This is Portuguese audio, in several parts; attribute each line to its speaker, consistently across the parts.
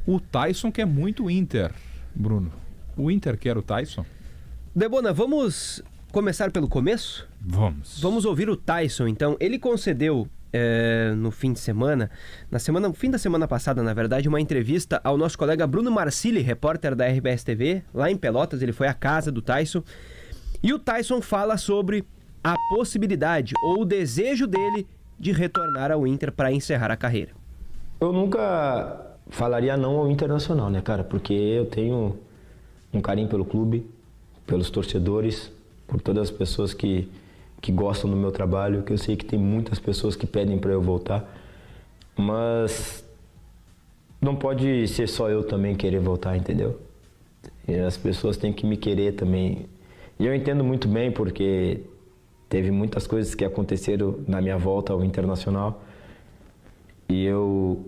Speaker 1: O Tyson quer muito o Inter, Bruno. O Inter quer o Tyson?
Speaker 2: Debona, vamos começar pelo começo?
Speaker 1: Vamos.
Speaker 2: Vamos ouvir o Tyson, então. Ele concedeu no fim de semana, no fim da semana passada, na verdade, uma entrevista ao nosso colega Bruno Marcilli, repórter da RBS TV, lá em Pelotas. Ele foi à casa do Tyson. E o Tyson fala sobre a possibilidade ou o desejo dele de retornar ao Inter para encerrar a carreira.
Speaker 3: Eu nunca falaria não ao Internacional, né, cara? Porque eu tenho um carinho pelo clube, pelos torcedores, por todas as pessoas que gostam do meu trabalho, que eu sei que tem muitas pessoas que pedem para eu voltar, mas não pode ser só eu também querer voltar, entendeu? E as pessoas têm que me querer também. E eu entendo muito bem porque teve muitas coisas que aconteceram na minha volta ao Internacional e eu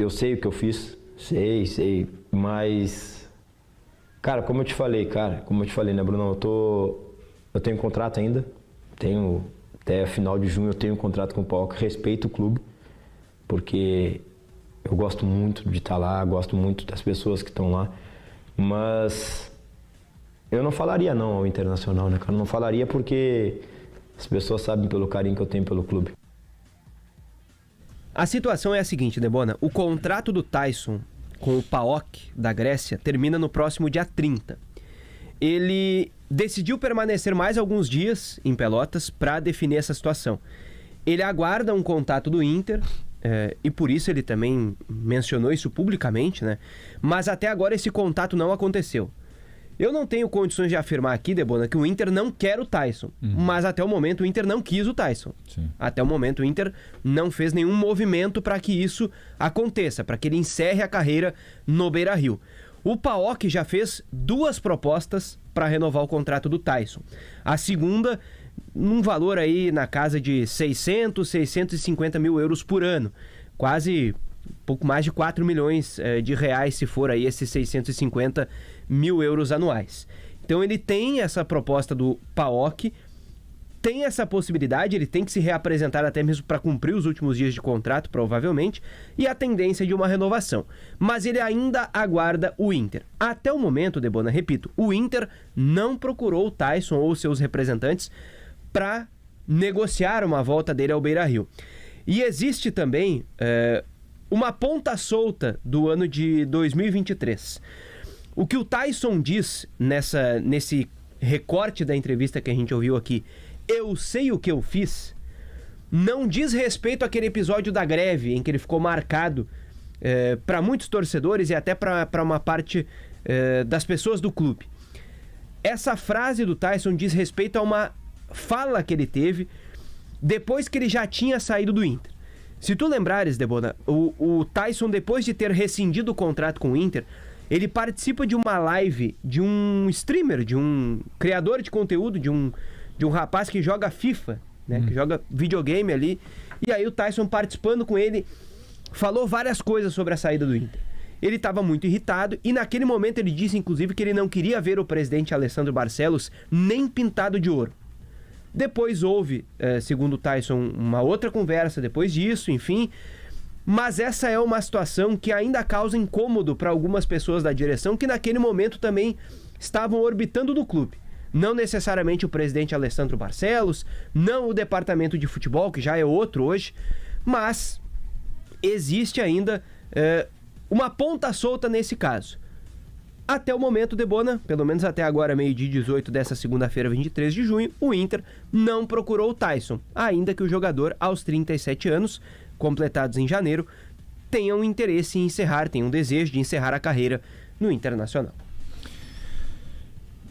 Speaker 3: sei o que eu fiz, sei, mas, cara, como eu te falei, né, Bruno, eu tenho contrato ainda, até final de junho eu tenho um contrato com o PAOK, respeito o clube, porque eu gosto muito de estar lá, gosto muito das pessoas que estão lá, mas eu não falaria não ao Internacional, né, cara, não falaria porque as pessoas sabem pelo carinho que eu tenho pelo clube.
Speaker 2: A situação é a seguinte, Debona. O contrato do Tyson com o PAOK da Grécia termina no próximo dia 30. Ele decidiu permanecer mais alguns dias em Pelotas para definir essa situação. Ele aguarda um contato do Inter, e por isso ele também mencionou isso publicamente, né? Mas até agora esse contato não aconteceu. Eu não tenho condições de afirmar aqui, Debona, que o Inter não quer o Tyson. Mas até o momento o Inter não quis o Tyson.
Speaker 1: Sim.
Speaker 2: Até o momento o Inter não fez nenhum movimento para que isso aconteça, para que ele encerre a carreira no Beira-Rio. O PAOK já fez 2 propostas para renovar o contrato do Tyson. A segunda, num valor aí na casa de 650 mil euros por ano. Quase pouco mais de 4 milhões de reais, se for aí esses 650 mil euros anuais. Então ele tem essa proposta do PAOK, tem essa possibilidade, ele tem que se reapresentar até mesmo para cumprir os últimos dias de contrato, provavelmente, e a tendência de uma renovação. Mas ele ainda aguarda o Inter. Até o momento, Debona, repito, o Inter não procurou o Tyson ou seus representantes para negociar uma volta dele ao Beira-Rio. E existe também uma ponta solta do ano de 2023. O que o Tyson diz nesse recorte da entrevista que a gente ouviu aqui, eu sei o que eu fiz, não diz respeito àquele episódio da greve em que ele ficou marcado para muitos torcedores e até para uma parte das pessoas do clube. Essa frase do Tyson diz respeito a uma fala que ele teve depois que ele já tinha saído do Inter. Se tu lembrares, Debona, o Tyson, depois de ter rescindido o contrato com o Inter, ele participa de uma live de um streamer, de um criador de conteúdo, de um rapaz que joga FIFA, né, que joga videogame ali. E aí o Tyson, participando com ele, falou várias coisas sobre a saída do Inter. Ele estava muito irritado e naquele momento ele disse, inclusive, que ele não queria ver o presidente Alessandro Barcelos nem pintado de ouro. Depois houve, segundo o Tyson, uma outra conversa depois disso, enfim. Mas essa é uma situação que ainda causa incômodo para algumas pessoas da direção que naquele momento também estavam orbitando do clube. Não necessariamente o presidente Alessandro Barcelos, não o departamento de futebol, que já é outro hoje, mas existe ainda uma ponta solta nesse caso. Até o momento, Debona, pelo menos até agora, meio-dia 18 dessa segunda-feira, 23 de junho, o Inter não procurou o Tyson, ainda que o jogador, aos 37 anos, completados em janeiro, tenha um interesse em encerrar, tenha um desejo de encerrar a carreira no Internacional.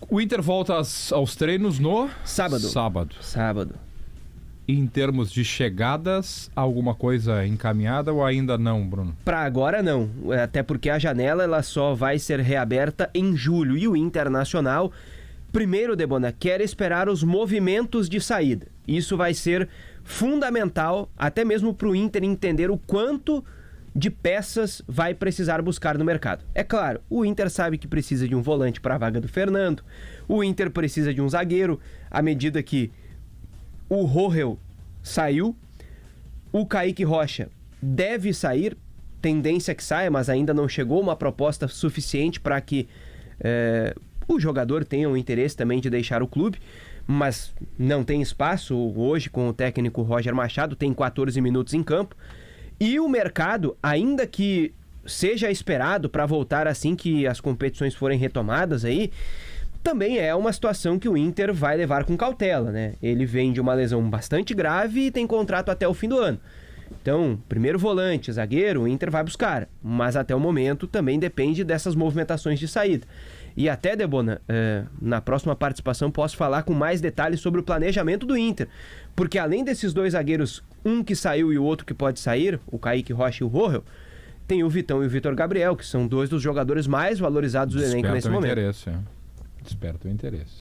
Speaker 1: O Inter volta aos treinos no...
Speaker 2: Sábado.
Speaker 1: Em termos de chegadas, alguma coisa encaminhada ou ainda não, Bruno?
Speaker 2: Para agora não, até porque a janela ela só vai ser reaberta em julho e o Internacional, primeiro, Debona, quer esperar os movimentos de saída. Isso vai ser fundamental, até mesmo para o Inter entender o quanto de peças vai precisar buscar no mercado. É claro, o Inter sabe que precisa de um volante para a vaga do Fernando, o Inter precisa de um zagueiro, à medida que o Rohel saiu, o Kaique Rocha deve sair, tendência que saia, mas ainda não chegou uma proposta suficiente para que o jogador tenha o interesse também de deixar o clube, mas não tem espaço hoje com o técnico Roger Machado, tem 14 minutos em campo, e o mercado, ainda que seja esperado para voltar assim que as competições forem retomadas aí, também é uma situação que o Inter vai levar com cautela, né? Ele vem de uma lesão bastante grave e tem contrato até o fim do ano. Então, primeiro volante, zagueiro, o Inter vai buscar, mas até o momento também depende dessas movimentações de saída. E até, Debona, na próxima participação posso falar com mais detalhes sobre o planejamento do Inter, porque além desses dois zagueiros, um que saiu e o outro que pode sair, o Kaique Rocha e o Rohel, tem o Vitão e o Vitor Gabriel, que são dois dos jogadores mais valorizados do elenco nesse momento.
Speaker 1: Desperta o interesse.